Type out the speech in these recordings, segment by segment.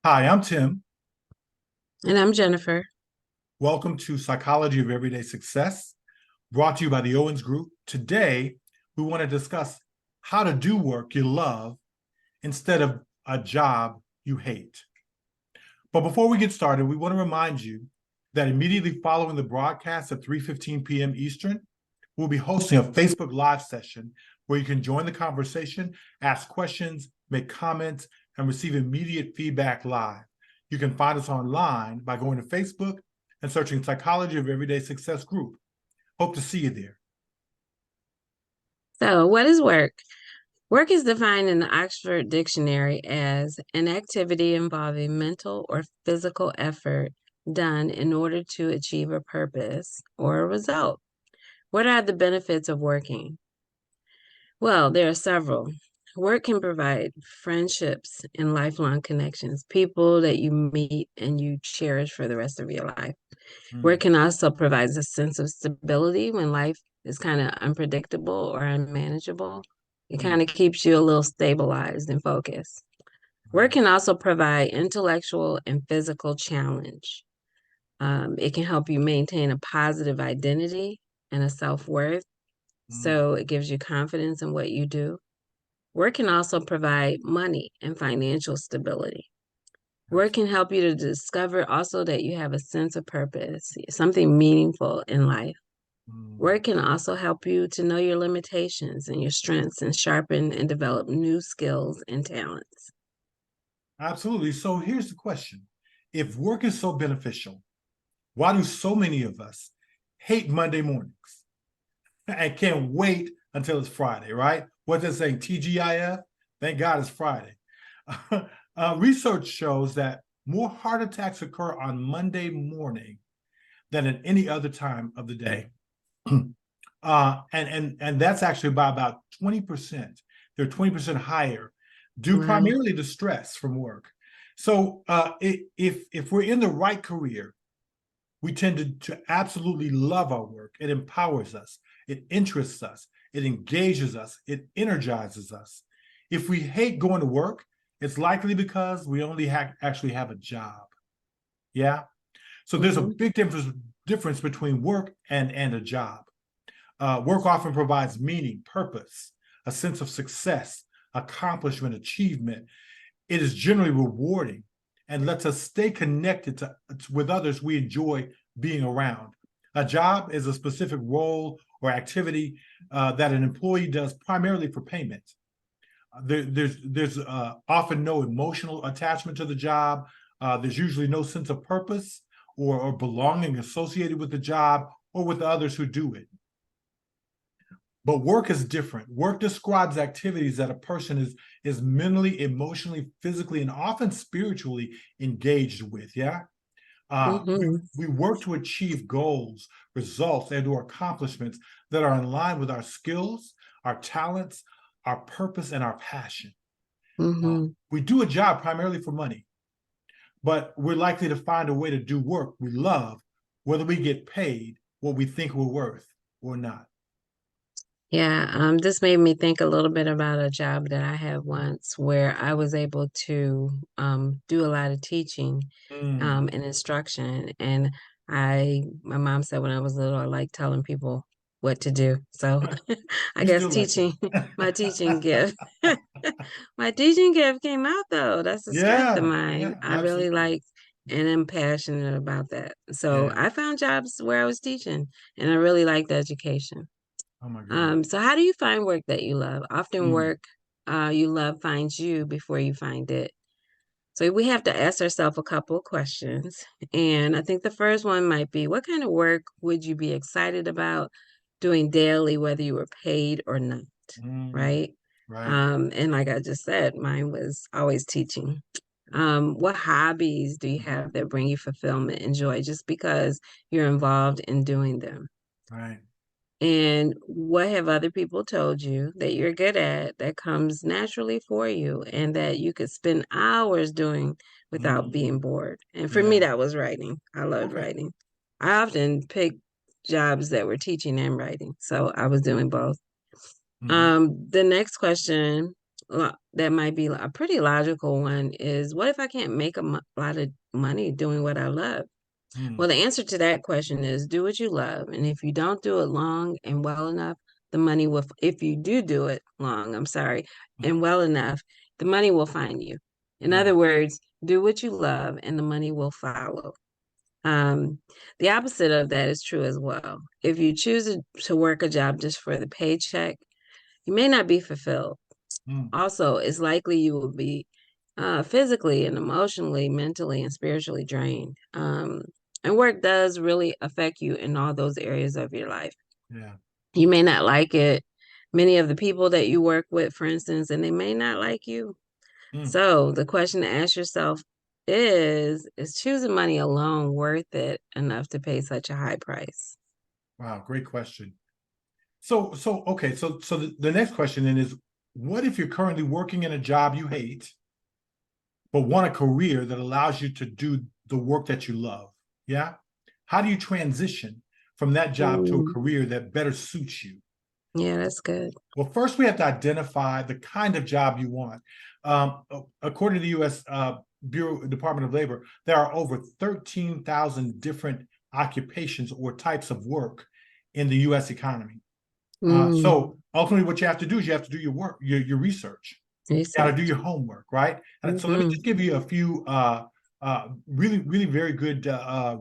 Hi, I'm Tim. And I'm Jennifer. Welcome to Psychology of Everyday Success, brought to you by the Owens Group. Today, we want to discuss how to do work you love instead of a job you hate. But before we get started, we want to remind you that immediately following the broadcast at 3:15 p.m. Eastern, we'll be hosting a Facebook Live session where you can join the conversation, ask questions, make comments, and receive immediate feedback live. You can find us online by going to Facebook and searching Psychology of Everyday Success Group. Hope to see you there. So, what is work? Work is defined in the Oxford Dictionary as an activity involving mental or physical effort done in order to achieve a purpose or a result. What are the benefits of working? Well, there are several. Work can provide friendships and lifelong connections, people that you meet and you cherish for the rest of your life. Work can also provide a sense of stability when life is kind of unpredictable or unmanageable. It kind of keeps you a little stabilized and focused. Work can also provide intellectual and physical challenge. It can help you maintain a positive identity and a self-worth. So it gives you confidence in what you do. Work can also provide money and financial stability. Work can help you to discover also that you have a sense of purpose, something meaningful in life. Work can also help you to know your limitations and your strengths and sharpen and develop new skills and talents. Absolutely. So here's the question. If work is so beneficial, why do so many of us hate Monday mornings and can't wait until it's Friday, right? What's it saying? TGIF? Thank God it's Friday. Research shows that more heart attacks occur on Monday morning than at any other time of the day. And that's actually by about 20%. They're 20% higher, due primarily to stress from work. So if we're in the right career, we tend to absolutely love our work. It empowers us. It interests us. It engages us. It energizes us. If we hate going to work, it's likely because we only actually have a job. Yeah. So there's a big difference between work and a job. Work often provides meaning, purpose, a sense of success, accomplishment, achievement. It is generally rewarding and lets us stay connected with others we enjoy being around. A job is a specific role or activity that an employee does primarily for payment. There's often no emotional attachment to the job. There's usually no sense of purpose or belonging associated with the job or with others who do it. But work is different. Work describes activities that a person is mentally, emotionally, physically, and often spiritually engaged with. Yeah. We work to achieve goals, results, and or accomplishments that are in line with our skills, our talents, our purpose, and our passion. We do a job primarily for money, but we're likely to find a way to do work we love, whether we get paid what we think we're worth or not. Yeah, this made me think a little bit about a job that I had once where I was able to do a lot of teaching and instruction. And my mom said when I was little, I liked telling people what to do. So I guess my teaching gift, my teaching gift came out though. That's a strength of mine. I really like and am passionate about that. So I found jobs where I was teaching and I really liked education. Oh my God. So how do you find work that you love? Often work you love finds you before you find it. So we have to ask ourselves a couple of questions. And I think the first one might be, what kind of work would you be excited about doing daily, whether you were paid or not? Right? Right. And like I just said, mine was always teaching. What hobbies do you have that bring you fulfillment and joy just because you're involved in doing them? Right. And what have other people told you that you're good at that comes naturally for you and that you could spend hours doing without being bored? And for me, that was writing. I loved writing. I often picked jobs that were teaching and writing, so I was doing both. The next question that might be a pretty logical one is, what if I can't make a lot of money doing what I love? Well, the answer to that question is do what you love. And if you don't do it long and well enough, the money will, if you do it long, I'm sorry, and well enough, the money will find you. In Yeah. other words, do what you love and the money will follow. The opposite of that is true as well. If you choose to work a job just for the paycheck, you may not be fulfilled. Mm. Also, it's likely you will be physically and emotionally, mentally, and spiritually drained. And work does really affect you in all those areas of your life. Yeah. You may not like it. Many of the people that you work with, for instance, and they may not like you. Mm. So the question to ask yourself is choosing money alone worth it enough to pay such a high price? Wow, great question. So okay, so the next question then is, what if you're currently working in a job you hate, but want a career that allows you to do the work that you love? Yeah. How do you transition from that job to a Mm, career that better suits you? yeah, that's good. Well, first we have to identify the kind of job you want. According to the U.S. Department of Labor, there are over 13,000 different occupations or types of work in the U.S. economy. Mm, So ultimately, what you have to do is you have to do your work, your research. You got to do research. your homework, right? And so let me Mm-hmm. just give you a few really, really very good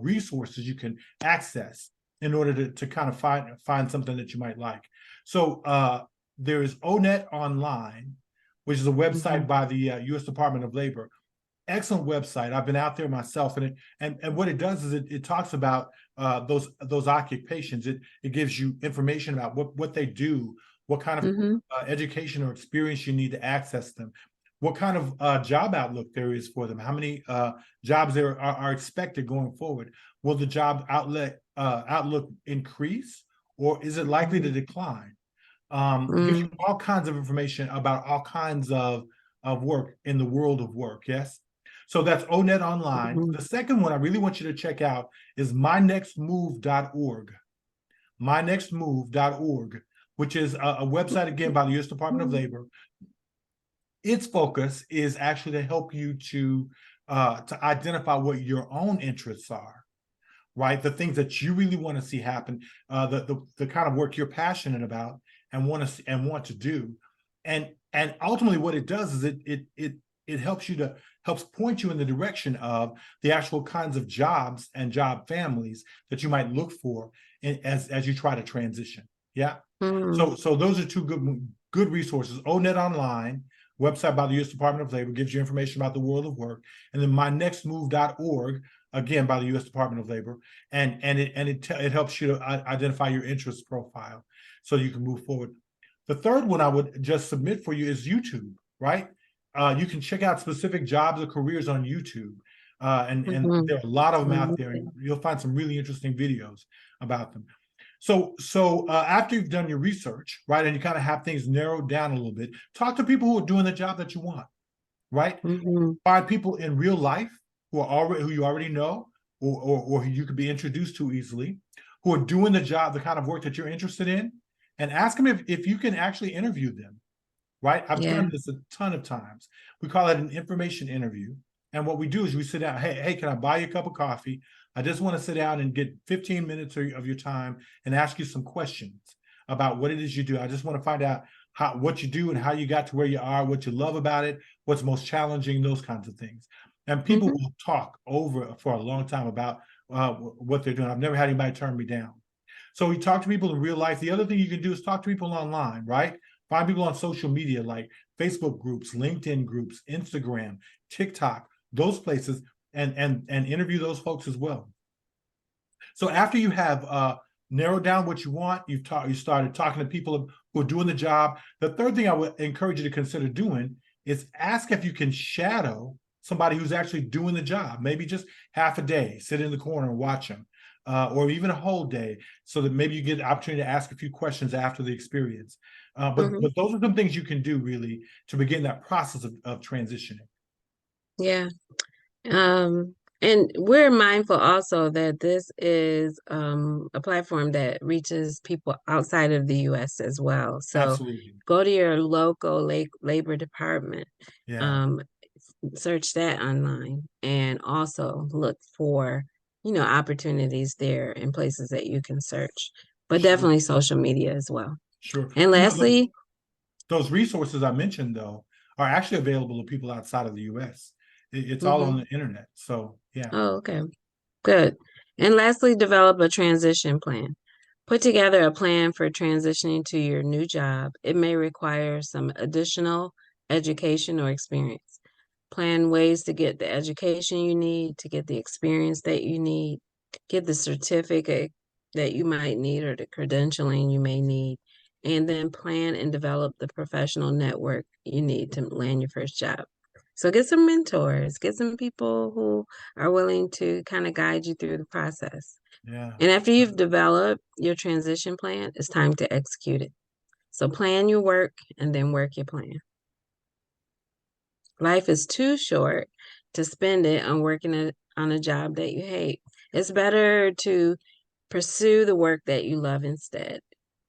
resources you can access in order to kind of find something that you might like. So there is ONET Online, which is a website Mm-hmm. by the U.S. Department of Labor. Excellent website. I've been out there myself, and what it does is it talks about those occupations. It gives you information about what they do, what kind of Mm-hmm. education or experience you need to access them, what kind of job outlook there is for them, how many jobs there are expected going forward. Will the job outlook increase, or is it likely to decline? Gives you Mm-hmm. all kinds of information about all kinds of work in the world of work. Yes. So that's ONET Online. Mm-hmm. The second one I really want you to check out is mynextmove.org. Mynextmove.org, which is a website again by the U.S. Department of Labor. Its focus is actually to help you to identify what your own interests are, right? The things that you really want to see happen, the kind of work you're passionate about and want to do, and ultimately what it does is it helps point you in the direction of the actual kinds of jobs and job families that you might look for as you try to transition. Yeah. Mm-hmm. So those are two good resources. ONET Online, website by the U.S. Department of Labor, gives you information about the world of work, and then mynextmove.org, again by the U.S. Department of Labor, and it helps you to identify your interest profile so you can move forward. The third one I would just submit for you is YouTube, right? You can check out specific jobs or careers on YouTube, and Mm-hmm. there are a lot of them out there, Mm-hmm. and you'll find some really interesting videos about them. So after you've done your research, right, and you kind of have things narrowed down a little bit, talk to people who are doing the job that you want, right? Mm-hmm. Find people in real life who you already know, or who you could be introduced to easily, who are doing the job, the kind of work that you're interested in, and ask them if you can actually interview them, right? I've Yeah. done this a ton of times. We call it an information interview. And what we do is we sit down, hey, can I buy you a cup of coffee? I just want to sit down and get 15 minutes of your time and ask you some questions about what it is you do. I just want to find out what you do and how you got to where you are, what you love about it, what's most challenging, those kinds of things. And people Mm-hmm. will talk over for a long time about what they're doing. I've never had anybody turn me down. So we talk to people in real life. The other thing you can do is talk to people online, right? Find people on social media like Facebook groups, LinkedIn groups, Instagram, TikTok, those places, and interview those folks as well. So after you have narrowed down what you want, you started talking to people who are doing the job. The third thing I would encourage you to consider doing is ask if you can shadow somebody who's actually doing the job. Maybe just half a day, sit in the corner and watch them, or even a whole day, so that maybe you get the opportunity to ask a few questions after the experience. But Mm-hmm. those are some things you can do really to begin that process of transitioning. Yeah. Um, And we're mindful also that this is a platform that reaches people outside of the U.S. as well. So Absolutely. go to your local labor department, Yeah, um, search that online, and also look for, opportunities there in places that you can search, but sure, definitely social media as well. sure. And Those, lastly, those resources I mentioned, though, are actually available to people outside of the U.S. It's all on mhm. the internet. So, yeah, Oh, okay. Good. And lastly, develop a transition plan. Put together a plan for transitioning to your new job. It may require some additional education or experience. Plan ways to get the education you need, to get the experience that you need, get the certificate that you might need or the credentialing you may need, and then plan and develop the professional network you need to land your first job. So get some mentors, get some people who are willing to kind of guide you through the process. yeah. And after you've developed your transition plan, it's time to execute it. So plan your work and then work your plan. Life is too short to spend it on on a job that you hate. It's better to pursue the work that you love instead.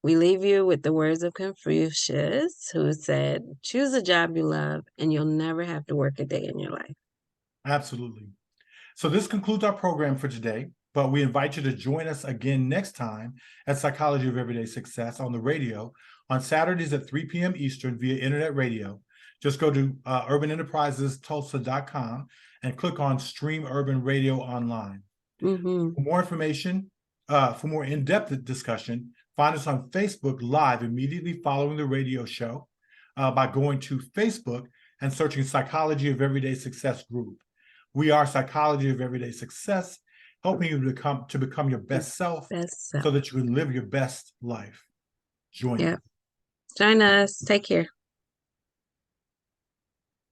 We leave you with the words of Confucius, who said, choose a job you love and you'll never have to work a day in your life. Absolutely. So this concludes our program for today, but we invite you to join us again next time at Psychology of Everyday Success on the radio on Saturdays at 3 p.m. Eastern via internet radio. Just go to urbanenterprisestulsa.com and click on Stream Urban Radio Online. Mm-hmm. For more information, for more in-depth discussion, find us on Facebook Live immediately following the radio show by going to Facebook and searching Psychology of Everyday Success Group. We are Psychology of Everyday Success, helping you to become your best self Best so self. that you can live your best life. Join us. Yep. Join us. Take care.